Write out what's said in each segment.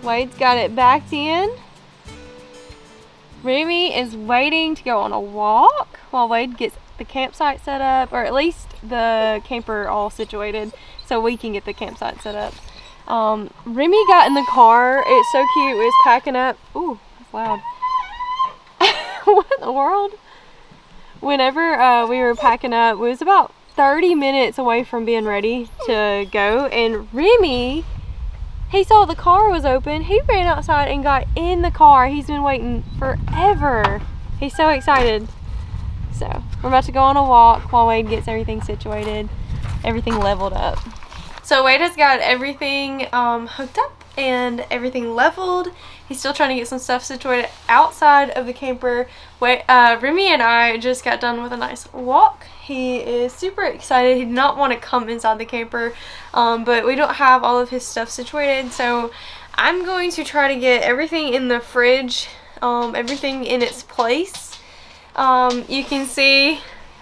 Wade's got it backed in. Remy is waiting to go on a walk while Wade gets the campsite set up, or at least the camper all situated so we can get the campsite set up. Remy got in the car. It's so cute. It was packing up. Ooh, that's loud. What in the world? Whenever we were packing up, it was about 30 minutes away from being ready to go, and Remy, he saw the car was open. He ran outside and got in the car. He's been waiting forever. He's so excited. So we're about to go on a walk while Wade gets everything situated, everything leveled up. So Wade has got everything hooked up and everything leveled. He's still trying to get some stuff situated outside of the camper. Remy and I just got done with a nice walk. He is super excited. He did not want to come inside the camper, but we don't have all of his stuff situated, so I'm going to try to get everything in the fridge, everything in its place. You can see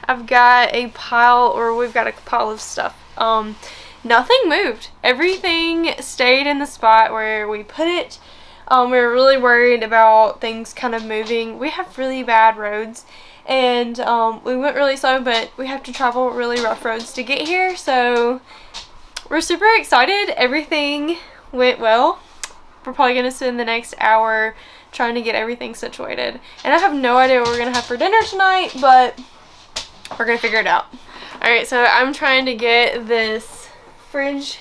I've got a pile, or we've got a pile of stuff. Nothing moved. Everything stayed in the spot where we put it. We were really worried about things kind of moving. We have really bad roads, and we went really slow, but we have to travel really rough roads to get here, so we're super excited. Everything went well. We're probably going to spend the next hour trying to get everything situated, and I have no idea what we're going to have for dinner tonight, but we're going to figure it out. Alright, so I'm trying to get this fridge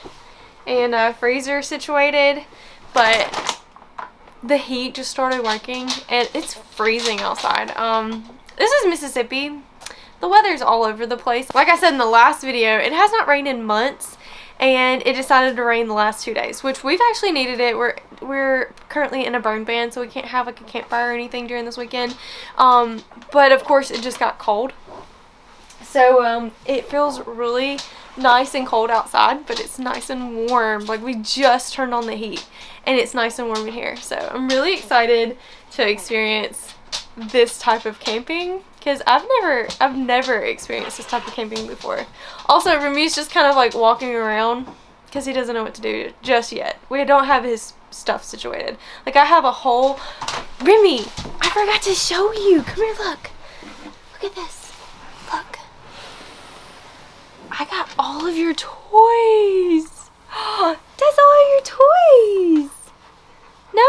and freezer situated, but the heat just started working and it's freezing outside. This is Mississippi. The weather's all over the place. Like I said in the last video, it has not rained in months, and it decided to rain the last 2 days, which we've actually needed it. We're currently in a burn ban, so we can't have like a campfire or anything during this weekend. But of course it just got cold. So it feels really nice and cold outside, but it's nice and warm. Like, we just turned on the heat and it's nice and warm in here. So I'm really excited to experience this type of camping, because I've never experienced this type of camping before. Also, Remy's just kind of like walking around because he doesn't know what to do just yet. We don't have his stuff situated. Like, I have a whole... Remy, I forgot to show you. Come here, look. Look at this. Look. I got all of your toys. That's all your toys. No?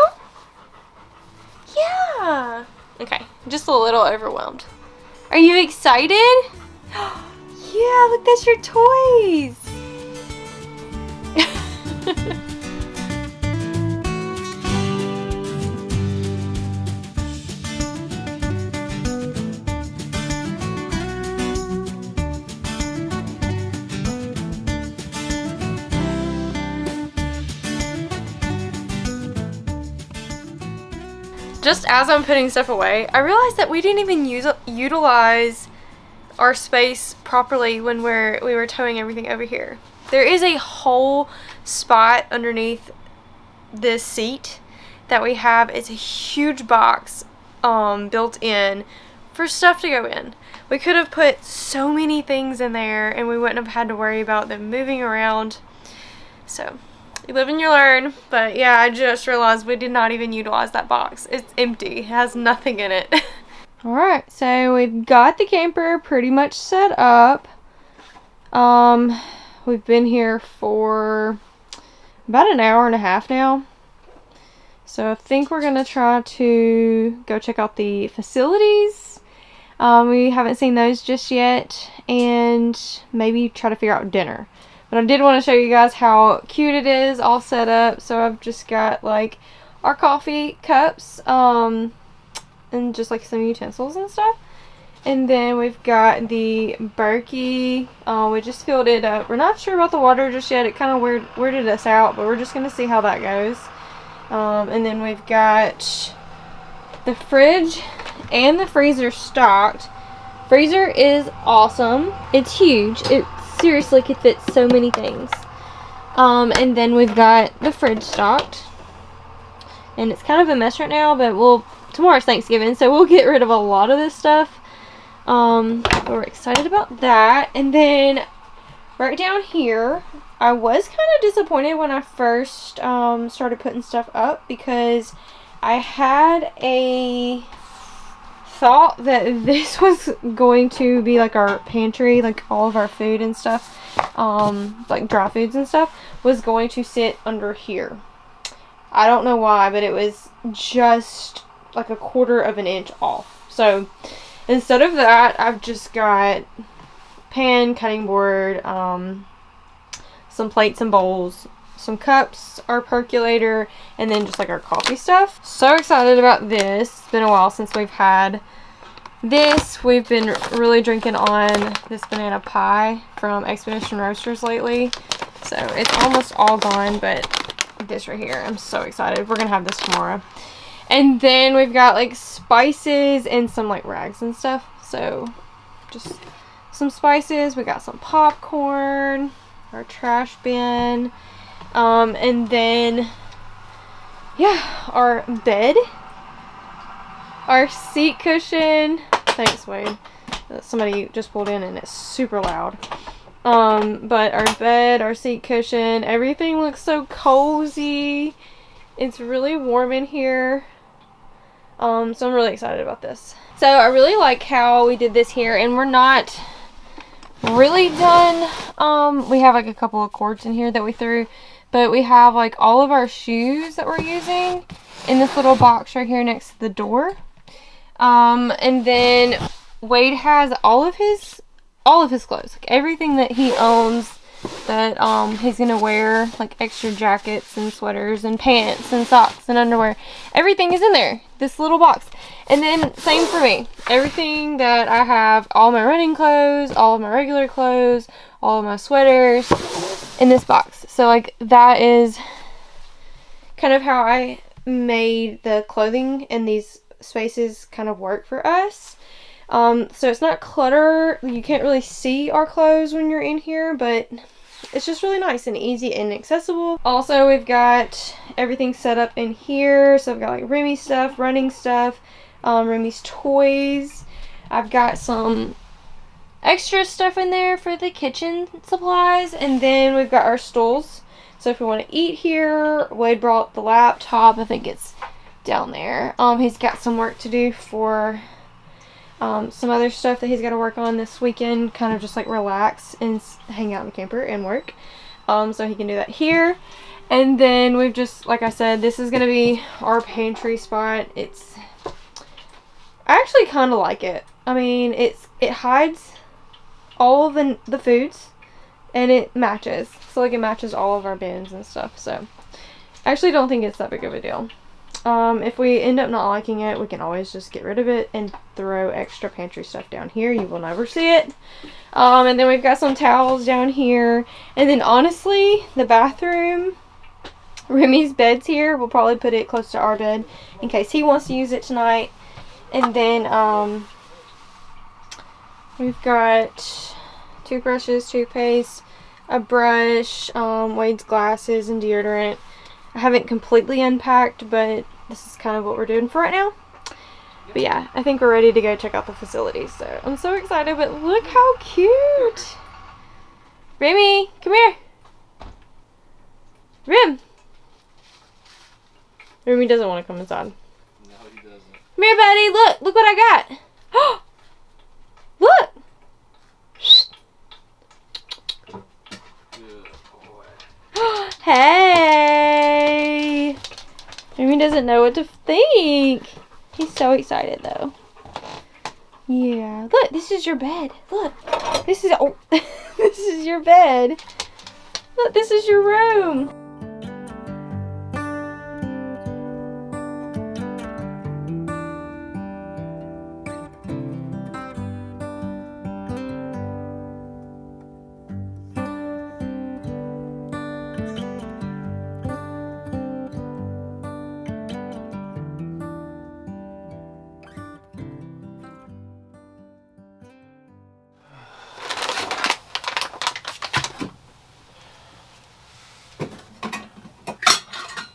Yeah. Okay, just a little overwhelmed. Are you excited? Yeah, look, that's your toys. Just as I'm putting stuff away, I realized that we didn't even utilize our space properly when we were towing everything over here. There is a whole spot underneath this seat that we have. It's a huge box built in for stuff to go in. We could have put so many things in there and we wouldn't have had to worry about them moving around. So you live and you learn. But yeah, I just realized we did not even utilize that box. It's empty. It has nothing in it. Alright, so we've got the camper pretty much set up. We've been here for about an hour and a half now. So I think we're going to try to go check out the facilities. We haven't seen those just yet. And maybe try to figure out dinner. But I did want to show you guys how cute it is all set up. So I've just got like our coffee cups. And just like some utensils and stuff. And then we've got the Berkey. We just filled it up. We're not sure about the water just yet. It kind of weirded us out, but we're just going to see how that goes. And then we've got the fridge and the freezer stocked. Freezer is awesome. It's huge. It seriously could fit so many things. And then we've got the fridge stocked. And it's kind of a mess right now, but tomorrow's Thanksgiving, so we'll get rid of a lot of this stuff. But we're excited about that. And then Right down here, I was kind of disappointed when I first started putting stuff up because I had a thought that this was going to be like our pantry, like all of our food and stuff, like dry foods and stuff, was going to sit under here. I don't know why, but it was just like a 1/4 of an inch off. So instead of that, I've just got pan, cutting board, some plates and bowls, some cups, our percolator, and then just like our coffee stuff. So excited about this. It's been a while since we've had this. We've been really drinking on this banana pie from Expedition Roasters lately. So it's almost all gone, but this right here, I'm so excited. We're gonna have this tomorrow. And then we've got like spices and some like rags and stuff. So just some spices. We got some popcorn, our trash bin, and then yeah, our bed, our seat cushion. Thanks, Wade. Somebody just pulled in and it's super loud. But our bed, our seat cushion, everything looks so cozy. It's really warm in here. So I'm really excited about this. So I really like how we did this here, and we're not really done. We have like a couple of cords in here that we threw, but we have like all of our shoes that we're using in this little box right here next to the door. And then Wade has all of his clothes, like everything that he owns that he's gonna wear, like extra jackets and sweaters and pants and socks and underwear. Everything is in there, this little box. And then same for me. Everything that I have, all my running clothes, all of my regular clothes, all of my sweaters in this box. So like that is kind of how I made the clothing in these spaces kind of work for us. So it's not clutter. You can't really see our clothes when you're in here, but it's just really nice and easy and accessible. Also, we've got everything set up in here. So I've got like Remy's stuff, running stuff, Remy's toys. I've got some extra stuff in there for the kitchen supplies, and then we've got our stools. So if we want to eat here, Wade brought the laptop. I think it's down there. He's got some work to do for some other stuff that he's got to work on this weekend, kind of just like relax and hang out in the camper and work. So he can do that here. And then we've just, like I said, this is going to be our pantry spot. I actually kind of like it. I mean, it hides all of the foods, and it matches. So like it matches all of our bins and stuff. So I actually don't think it's that big of a deal. If we end up not liking it, we can always just get rid of it and throw extra pantry stuff down here. You will never see it. And then we've got some towels down here. And then honestly, the bathroom, Remy's bed's here. We'll probably put it close to our bed in case he wants to use it tonight. And then we've got toothbrushes, toothpaste, a brush, Wade's glasses, and deodorant. I haven't completely unpacked, but this is kind of what we're doing for right now. But yeah, I think we're ready to go check out the facilities. So I'm so excited, but look how cute. Remy, come here. Remy doesn't want to come inside. No, he doesn't. Come here, buddy. Look what I got. Look. Hey! Remy doesn't know what to think. He's so excited though. Yeah. Look, this is your bed. Look. This is this is your bed. Look, this is your room.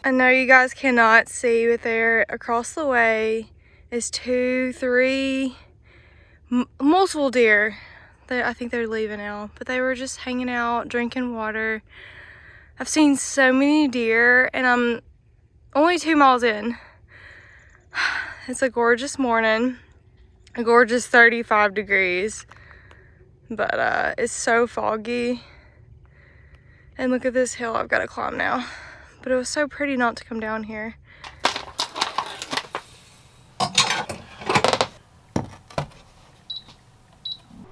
I know you guys cannot see, but there across the way is 2, 3, multiple deer. I think they're leaving now, but they were just hanging out, drinking water. I've seen so many deer, and I'm only 2 miles in. It's a gorgeous morning, a gorgeous 35 degrees, but it's so foggy. And look at this hill I've got to climb now. But it was so pretty not to come down here.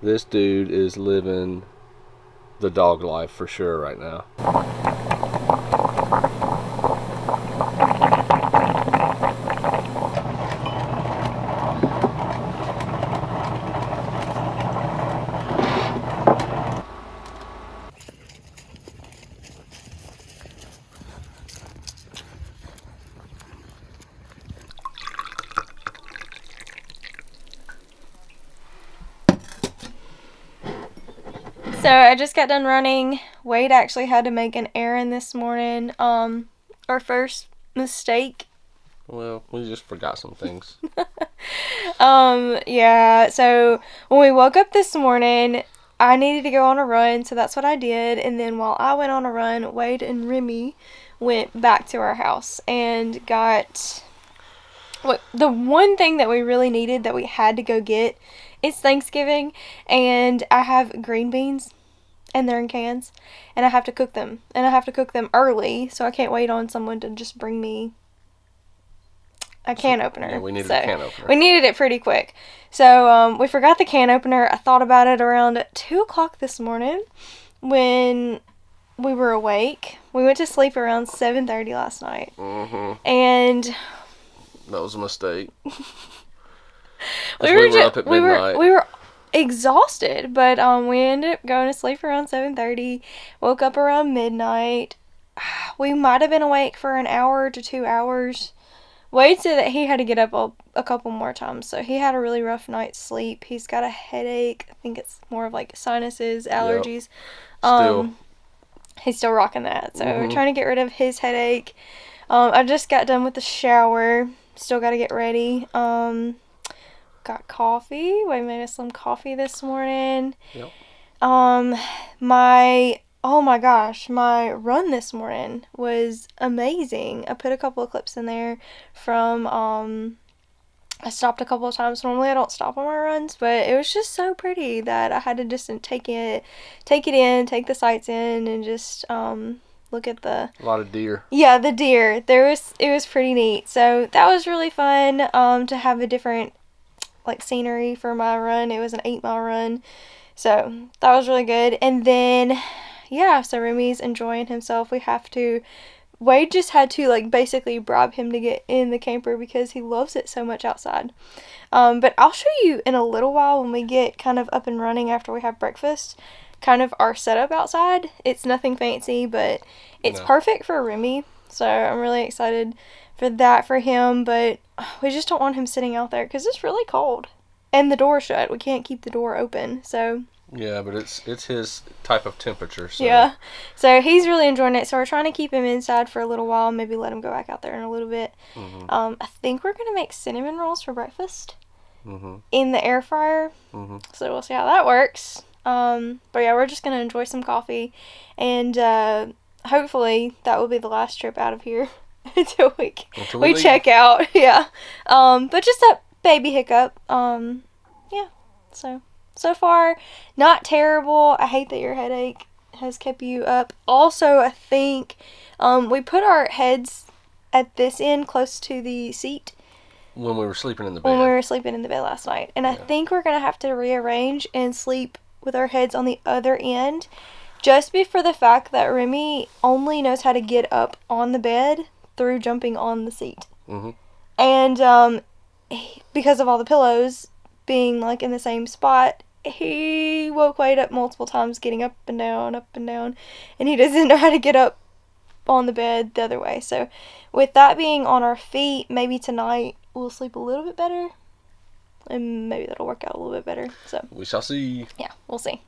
This dude is living the dog life for sure right now. So I just got done running. Wade actually had to make an errand this morning. Our first mistake. Well, we just forgot some things. Yeah, so when we woke up this morning, I needed to go on a run, so that's what I did. And then while I went on a run, Wade and Remy went back to our house and got the one thing that we really needed that we had to go get. It's Thanksgiving, and I have green beans, and they're in cans, and I have to cook them, and I have to cook them early, so I can't wait on someone to just bring me a can opener. Yeah, we needed a can opener. We needed it pretty quick. So we forgot the can opener. I thought about it around 2 o'clock this morning when we were awake. We went to sleep around 7:30 last night. And that was a mistake. we were up at midnight. We were exhausted, but we ended up going to sleep around 7:30. Woke up around midnight. We might have been awake for an hour to 2 hours. Wade said that he had to get up a couple more times, so he had a really rough night's sleep. He's got a headache. I think it's more of like sinuses, allergies. Yep. He's still rocking that, so we're trying to get rid of his headache. I just got done with the shower. Still got to get ready. Got coffee. Wade made us some coffee this morning. Yep. Oh my gosh, my run this morning was amazing. I put a couple of clips in there from, I stopped a couple of times. Normally I don't stop on my runs, but it was just so pretty that I had to just take it in, take the sights in, and just, look at a lot of deer. Yeah, the deer. It was pretty neat. So that was really fun, to have a different, like, scenery for my run. It was an 8-mile run. So that was really good. And then, yeah, so Remy's enjoying himself. Wade just had to, like, basically bribe him to get in the camper because he loves it so much outside. But I'll show you in a little while when we get kind of up and running after we have breakfast, kind of our setup outside. It's nothing fancy, but it's perfect for Remy. So I'm really excited for that for him, but we just don't want him sitting out there because it's really cold. And the door shut. We can't keep the door open, so... Yeah, but it's his type of temperature, so... Yeah, so he's really enjoying it, so we're trying to keep him inside for a little while, maybe let him go back out there in a little bit. I think we're going to make cinnamon rolls for breakfast in the air fryer, so we'll see how that works. But yeah, we're just going to enjoy some coffee, and hopefully that will be the last trip out of here until we check out. Yeah, but just that baby hiccup. Yeah, so far not terrible. I hate that your headache has kept you up. Also, I think we put our heads at this end close to the seat when we were sleeping in the bed last night, and I think we're gonna have to rearrange and sleep with our heads on the other end, just for the fact that Remy only knows how to get up on the bed through jumping on the seat. And because of all the pillows being like in the same spot, he woke Wade up multiple times getting up and down, and he doesn't know how to get up on the bed the other way. So with that being on our feet, maybe tonight we'll sleep a little bit better, and maybe that'll work out a little bit better. So we shall see. Yeah, we'll see.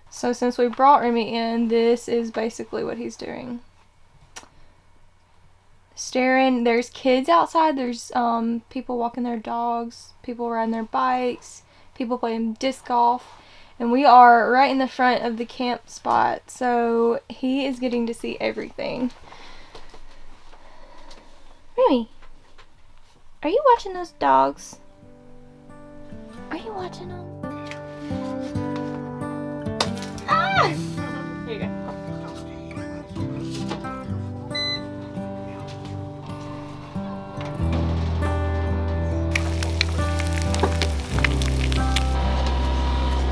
So since we brought Remy in, this is basically what he's doing. Staring. There's kids outside. There's people walking their dogs, people riding their bikes, people playing disc golf, And we are right in the front of the camp spot, so he is getting to see everything. Remy, are you watching those dogs? Are you watching them? Ah! Here you go.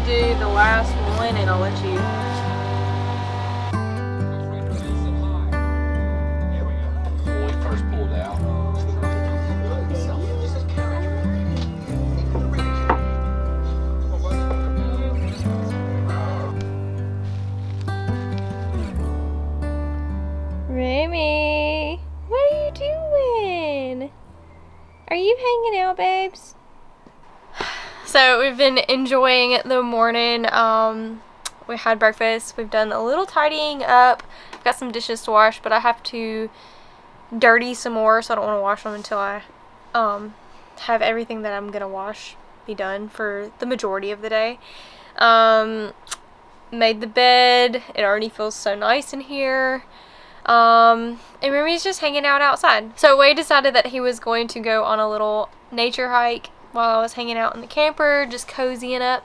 Do the last one and I'll let you. When we first pulled out. Remy, what are you doing? Are you hanging out, babes? So we've been enjoying the morning. We had breakfast. We've done a little tidying up. I've got some dishes to wash, but I have to dirty some more, so I don't want to wash them until I have everything that I'm gonna wash be done for the majority of the day. Made the bed. It already feels so nice in here. And Remy's just hanging out outside. So Wade decided that he was going to go on a little nature hike while I was hanging out in the camper, just cozying up.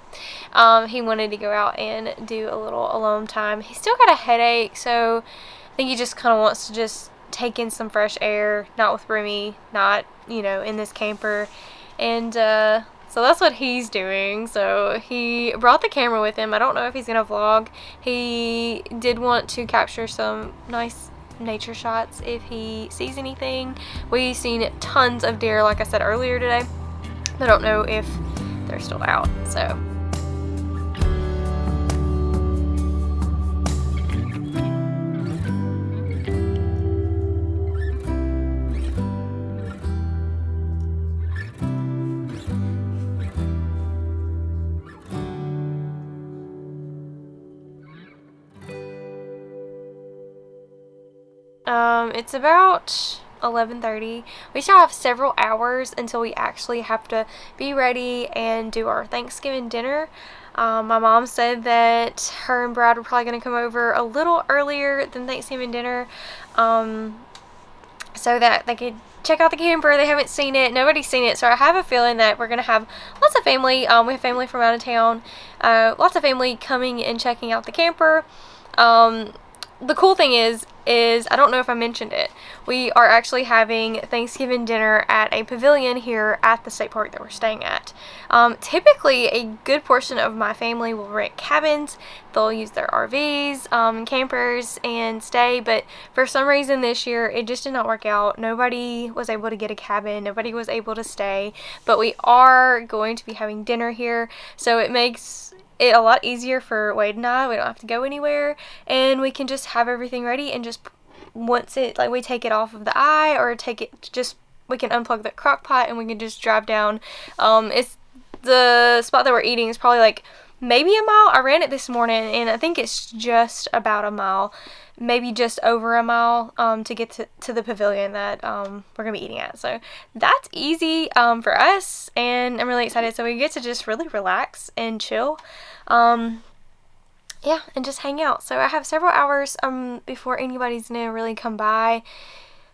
He wanted to go out and do a little alone time. He's still got a headache, so I think he just kind of wants to just take in some fresh air, not with Remy, not, you know, in this camper. And so that's what he's doing. So he brought the camera with him. I don't know if he's gonna vlog. He did want to capture some nice nature shots if he sees anything. We've seen tons of deer, like I said earlier today. I don't know if they're still out, so. It's about 11:30. We still have several hours until we actually have to be ready and do our Thanksgiving dinner. My mom said that her and Brad were probably going to come over a little earlier than Thanksgiving dinner, so that they could check out the camper. They haven't seen it. Nobody's seen it, so I have a feeling that we're going to have lots of family. We have family from out of town. Lots of family coming and checking out the camper. The cool thing is I don't know if I mentioned it, we are actually having Thanksgiving dinner at a pavilion here at the state park that we're staying at. Typically, a good portion of my family will rent cabins. They'll use their RVs, campers, and stay, but for some reason this year, it just did not work out. Nobody was able to get a cabin. Nobody was able to stay, but we are going to be having dinner here, so it makes it a lot easier for Wade and I. We don't have to go anywhere, and we can just have everything ready, and just once it, like, we take it off of the eye, or take it, just, we can unplug the crock pot and we can just drive down. It's the spot that we're eating is probably like maybe a mile. I ran it this morning and I think it's just about a mile, maybe just over a mile, to get to the pavilion that we're gonna be eating at. So that's easy for us, and I'm really excited. So we get to just really relax and chill, yeah, and just hang out. So I have several hours before anybody's gonna really come by.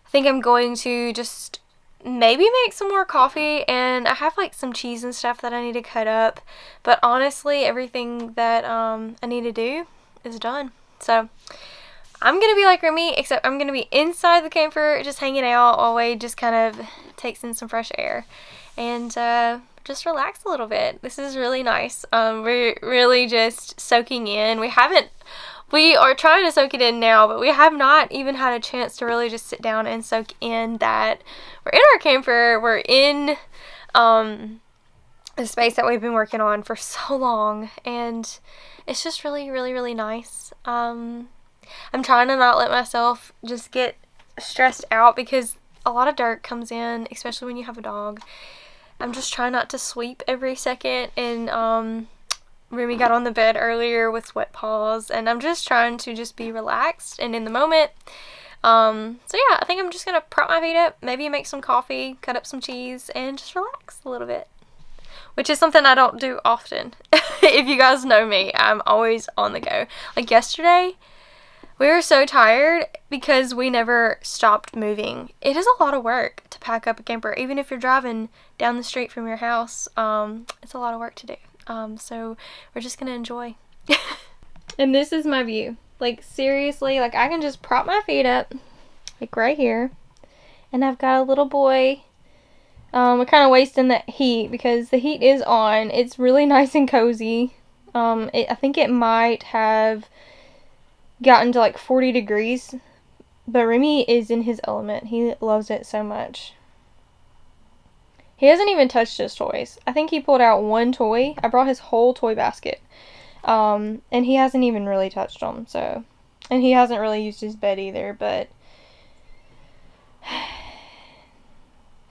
I think I'm going to just maybe make some more coffee, and I have like some cheese and stuff that I need to cut up, but honestly everything that I need to do is done. So I'm gonna be like Remy, except I'm gonna be inside the camper just hanging out while Wade just kind of takes in some fresh air and just relax a little bit. This is really nice. We're really just soaking in. We are trying to soak it in now, but we have not even had a chance to really just sit down and soak in that we're in our camper. We're in the space that we've been working on for so long, and it's just really, really, really nice. I'm trying to not let myself just get stressed out, because a lot of dirt comes in, especially when you have a dog. I'm just trying not to sweep every second, and Remy got on the bed earlier with sweat paws, and I'm just trying to just be relaxed and in the moment. So yeah, I think I'm just gonna prop my feet up, maybe make some coffee, cut up some cheese, and just relax a little bit. which is something I don't do often. If you guys know me, I'm always on the go. Like yesterday, we were so tired because we never stopped moving. It is a lot of work to pack up a camper, even if you're driving down the street from your house. It's a lot of work to do. So we're just gonna enjoy. And this is my view. Like, seriously, like, I can just prop my feet up, like, right here. And I've got a little boy. We're kind of wasting the heat because the heat is on. It's really nice and cozy. I think it might have gotten to, like, 40 degrees. But Remy is in his element. He loves it so much. He hasn't even touched his toys. I think he pulled out one toy. I brought his whole toy basket. And he hasn't even really touched them, so. And he hasn't really used his bed either, but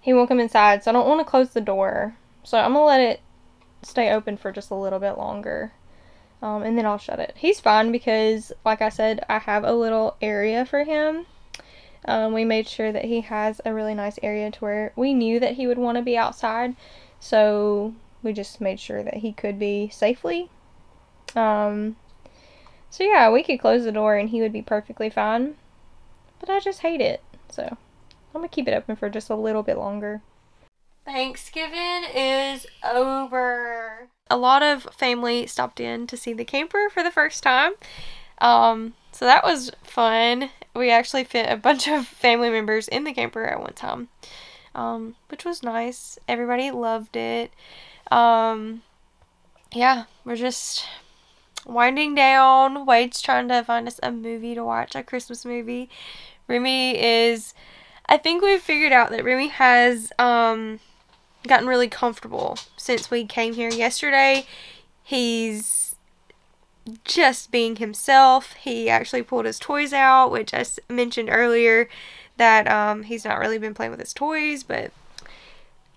he won't come inside, so I don't want to close the door. So I'm going to let it stay open for just a little bit longer. And then I'll shut it. He's fine because, like I said, I have a little area for him. We made sure that he has a really nice area to where we knew that he would want to be outside. So we just made sure that he could be safely. So yeah, we could close the door and he would be perfectly fine. But I just hate it. So I'm going to keep it open for just a little bit longer. Thanksgiving is over. A lot of family stopped in to see the camper for the first time. So that was fun. We actually fit a bunch of family members in the camper at one time, which was nice. Everybody loved it. Yeah, we're just winding down. Wade's trying to find us a movie to watch, a Christmas movie. Remy is, I think we've figured out that Remy has gotten really comfortable since we came here yesterday. He's just being himself. He actually pulled his toys out, which I mentioned earlier that he's not really been playing with his toys, but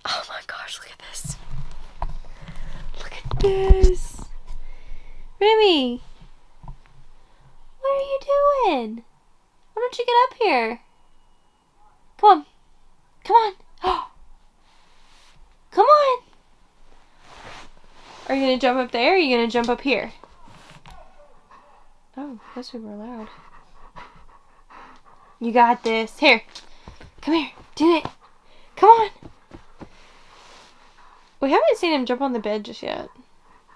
oh my gosh, look at this. Look at this. Remy, what are you doing? Why don't you get up here? Come on. Come on. Come on. Are you going to jump up there or are you going to jump up here? Oh, those people are loud. You got this. Here. Come here. Do it. Come on. We haven't seen him jump on the bed just yet.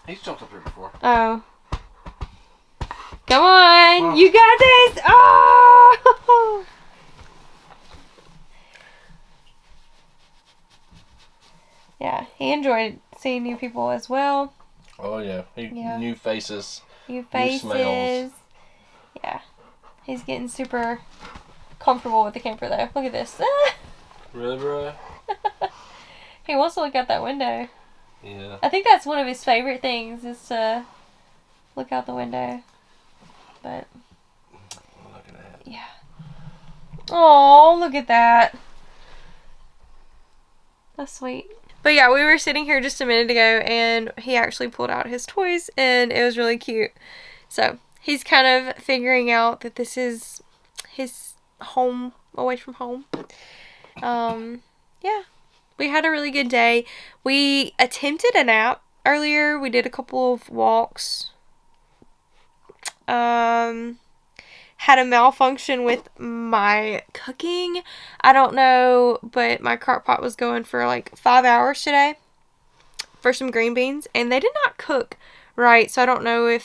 He's jumped up here before. Oh. Come on. Oh. You got this. Oh! Yeah, he enjoyed seeing new people as well. Oh, yeah. New faces. New faces. New smells. Yeah. He's getting super comfortable with the camper, though. Look at this. Really, bro? He wants to look out that window. Yeah. I think that's one of his favorite things is to look out the window. But I'm looking at it. Yeah. Oh, look at that. That's sweet. But yeah, we were sitting here just a minute ago and he actually pulled out his toys and it was really cute. So he's kind of figuring out that this is his home away from home. Yeah. We had a really good day. We attempted a nap earlier. We did a couple of walks. Had a malfunction with my cooking. I don't know, but my crock pot was going for like 5 hours today for some green beans, and they did not cook right, so I don't know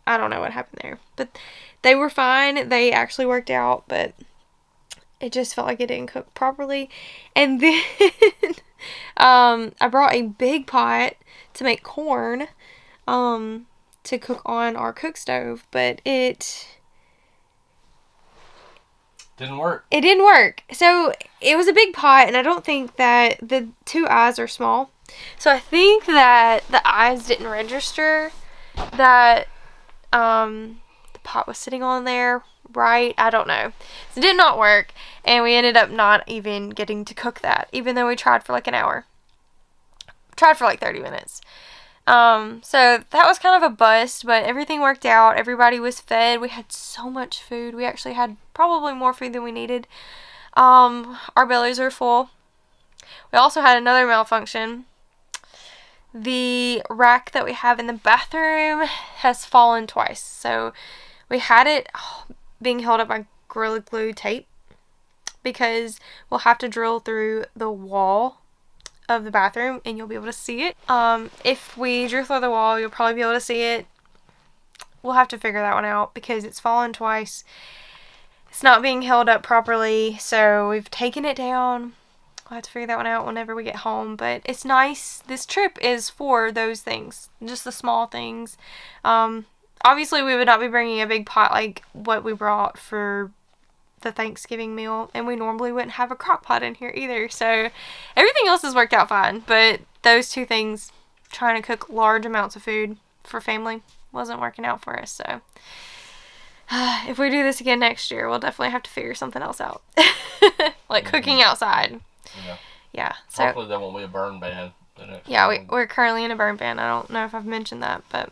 what happened there. But they were fine. They actually worked out, but it just felt like it didn't cook properly. And then I brought a big pot to make corn to cook on our cook stove, but it didn't work. It didn't work. So it was a big pot, and I don't think that the two eyes are small. So I think that the eyes didn't register that the pot was sitting on there right. I don't know. So it did not work, and we ended up not even getting to cook that, even though we tried for like an hour. Tried for like 30 minutes. So that was kind of a bust, but everything worked out. Everybody was fed. We had so much food. We actually had probably more food than we needed. Our bellies are full. We also had another malfunction. The rack that we have in the bathroom has fallen twice. So we had it being held up by Gorilla Glue tape because we'll have to drill through the wall of the bathroom and you'll be able to see it. If we drill through the wall, you'll probably be able to see it. We'll have to figure that one out because it's fallen twice. It's not being held up properly, so we've taken it down. We'll have to figure that one out whenever we get home, but it's nice. This trip is for those things, just the small things. Obviously, we would not be bringing a big pot like what we brought for the Thanksgiving meal, and we normally wouldn't have a crock pot in here either, so everything else has worked out fine, but those two things, trying to cook large amounts of food for family, wasn't working out for us, so if we do this again next year, we'll definitely have to figure something else out. Like cooking outside. Yeah. Yeah. So hopefully there won't be a burn ban. Yeah, we're currently in a burn ban. I don't know if I've mentioned that, but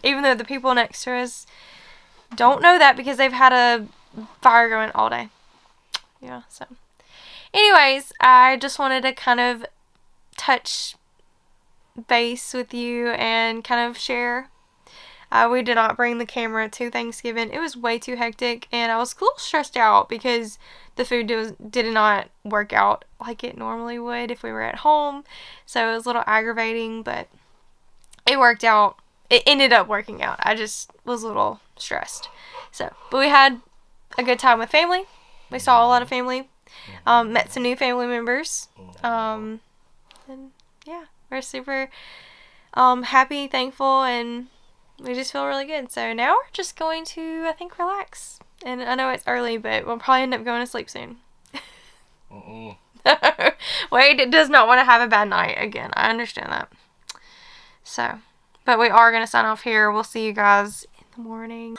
even though the people next to us don't know that because they've had a fire going all day. Yeah, so. Anyways, I just wanted to kind of touch base with you and kind of share. We did not bring the camera to Thanksgiving. It was way too hectic, and I was a little stressed out because the food did not work out like it normally would if we were at home. So it was a little aggravating, but it worked out. It ended up working out. I just was a little stressed. So, but we had a good time with family. We saw a lot of family. Met some new family members. And yeah, we're super happy, thankful, and we just feel really good. So now we're just going to, I think, relax. And I know it's early, but we'll probably end up going to sleep soon. Wade does not want to have a bad night again. I understand that. So, but we are going to sign off here. We'll see you guys in the morning.